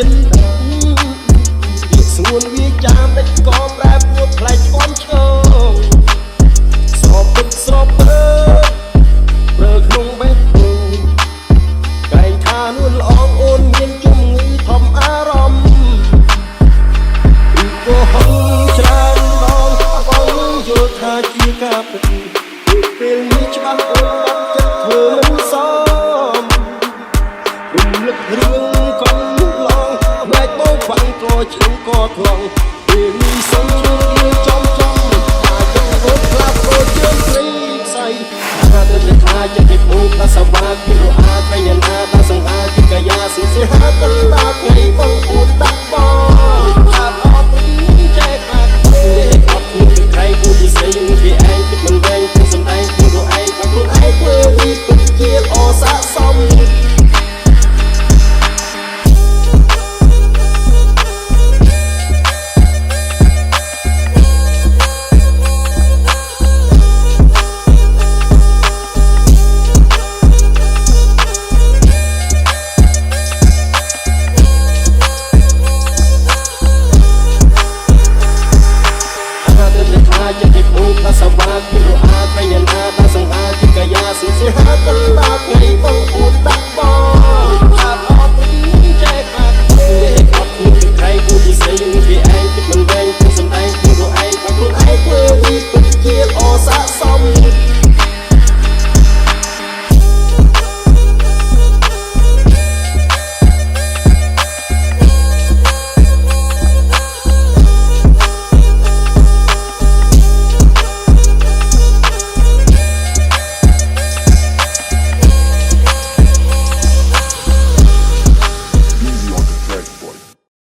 chân việc xuân vi cha đất có ra buộc lại con trâu sọp bực sọp bơ bơ không biết cành tha luôn ong ôn miên chung nghĩ thầm á rầm cô hông tràn đong bóng vô tha chia cà phêពេលនេះច្បាស់អូនបាត់ចិត្តធ្វើមិនសមរំលឹករឿងកុំឡងម្លែកបោកខ្វាំងក៏ឈឹងក៏ថ្លង់ពេលនេះសុំជួយចំអាចចង់អូនក្លាប់ក៏ជើងព្រៃផ្សៃថាទៅថាចិត្តពីពូថាសវ៉ាពីរអាចបញ្ញាណាតាសង្ហាទីកាយាសិសិហាកន្លងថ្ងៃបងអូនដាក់បងថាអត់ពីចែកបាត់ពេលអត់ខ្លួនគឺใครគូពិសេសពីឯងគិតមិនវែងពីសំដែងពីខ្លួនឯងធ្វើវិពិតជាអសាសមចិត្តពីពូថាសវ៉ាពីរអាចបញ្ញាណាតាសង្ហាទីកាយាសិសិហាកន្លងថ្ងៃបងអូនដាក់បងថាអត់ពីចែកបាត់ពេលអត់ខ្លួនគឺใครគូពិសេសពីឯងគិតមិនវែងពីសំដែងពីខ្លួនឯងធ្វើវិពិតជាអសាសម